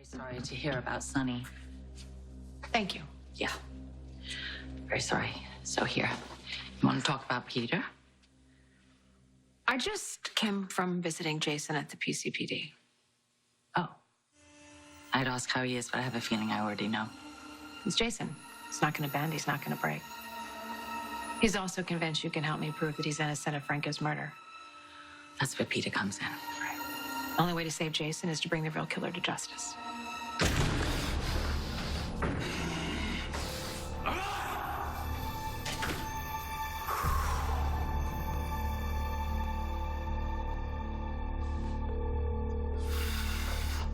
Sorry to hear about Sonny. Thank you. Yeah. Very sorry. So here, you want to talk about Peter? I just came from visiting Jason at the PCPD. Oh. I'd ask how he is, but I have a feeling I already know. He's Jason. He's not going to bend. He's not going to break. He's also convinced you can help me prove that he's innocent of Franco's murder. That's where Peter comes in. Right. The only way to save Jason is to bring the real killer to justice.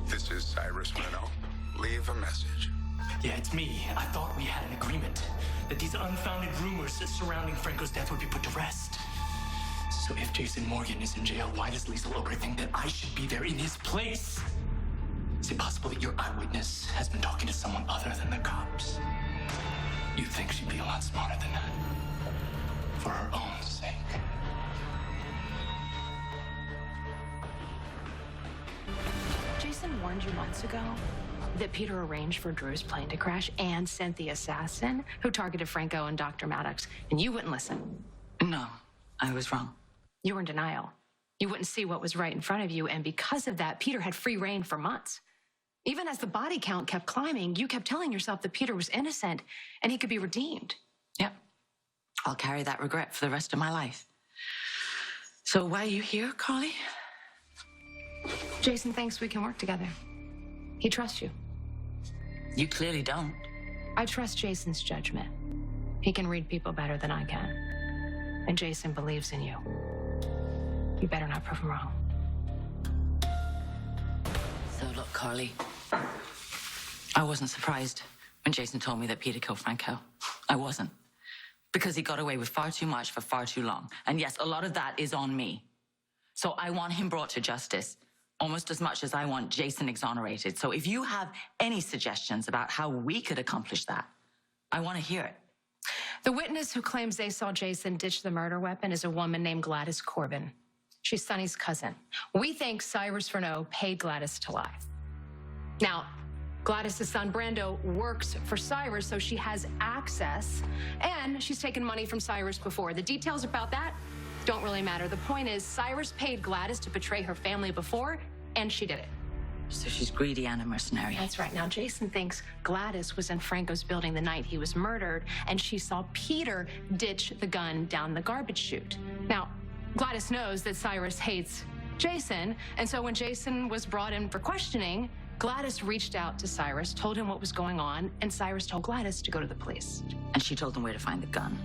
This is Cyrus Renault. Leave a message. Yeah, it's me. I thought we had an agreement that these unfounded rumors surrounding Franco's death would be put to rest. So if Jason Morgan is in jail, why does Lisa Lobre think that I should be there in his place? Is it possible that your eyewitness has been talking to someone other than the cops? You'd think she'd be a lot smarter than that. For her own sake. Jason warned you months ago that Peter arranged for Drew's plane to crash and sent the assassin who targeted Franco and Dr. Maddox, and you wouldn't listen. No, I was wrong. You were in denial. You wouldn't see what was right in front of you, and because of that, Peter had free reign for months. Even as the body count kept climbing, you kept telling yourself that Peter was innocent and he could be redeemed. Yep. I'll carry that regret for the rest of my life. So why are you here, Carly? Jason thinks we can work together. He trusts you. You clearly don't. I trust Jason's judgment. He can read people better than I can. And Jason believes in you. You better not prove him wrong. So look, Carly, I wasn't surprised when Jason told me that Peter killed Franco. I wasn't. Because he got away with far too much for far too long. And yes, a lot of that is on me. So I want him brought to justice almost as much as I want Jason exonerated. So if you have any suggestions about how we could accomplish that, I want to hear it. The witness who claims they saw Jason ditch the murder weapon is a woman named Gladys Corbin. She's Sonny's cousin. We think Cyrus Renault paid Gladys to lie. Now, Gladys' son Brando works for Cyrus, so she has access, and she's taken money from Cyrus before. The details about that don't really matter. The point is, Cyrus paid Gladys to betray her family before, and she did it. So she's greedy and a mercenary. That's right. Now, Jason thinks Gladys was in Franco's building the night he was murdered, and she saw Peter ditch the gun down the garbage chute. Now, Gladys knows that Cyrus hates Jason, and so when Jason was brought in for questioning, Gladys reached out to Cyrus, told him what was going on, and Cyrus told Gladys to go to the police. And she told them where to find the gun,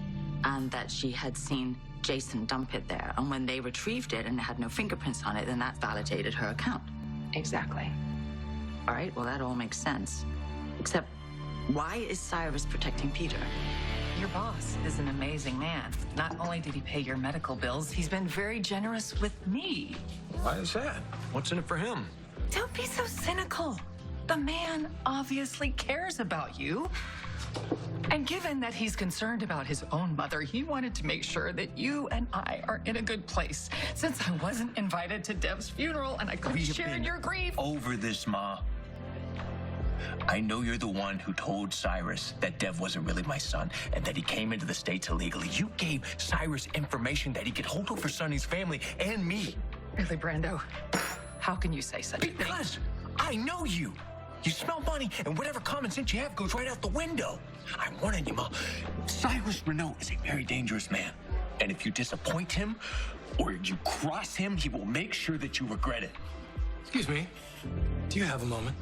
and that she had seen Jason dump it there. And when they retrieved it and it had no fingerprints on it, then that validated her account. Exactly. All right, well, that all makes sense. Except, why is Cyrus protecting Peter? Your boss is an amazing man. Not only did he pay your medical bills, he's been very generous with me. Why is that? What's in it for him? Don't be so cynical. The man obviously cares about you. And given that he's concerned about his own mother, he wanted to make sure that you and I are in a good place. Since I wasn't invited to Dev's funeral and I couldn't share in your grief. Over this, Ma. I know you're the one who told Cyrus that Dev wasn't really my son and that he came into the States illegally. You gave Cyrus information that he could hold over Sonny's family and me. Really, Brando? How can you say such a thing? Because I know you. You smell money, and whatever common sense you have goes right out the window. I'm warning you, Ma. Cyrus Renault is a very dangerous man. And if you disappoint him or you cross him, he will make sure that you regret it. Excuse me. Do you have a moment?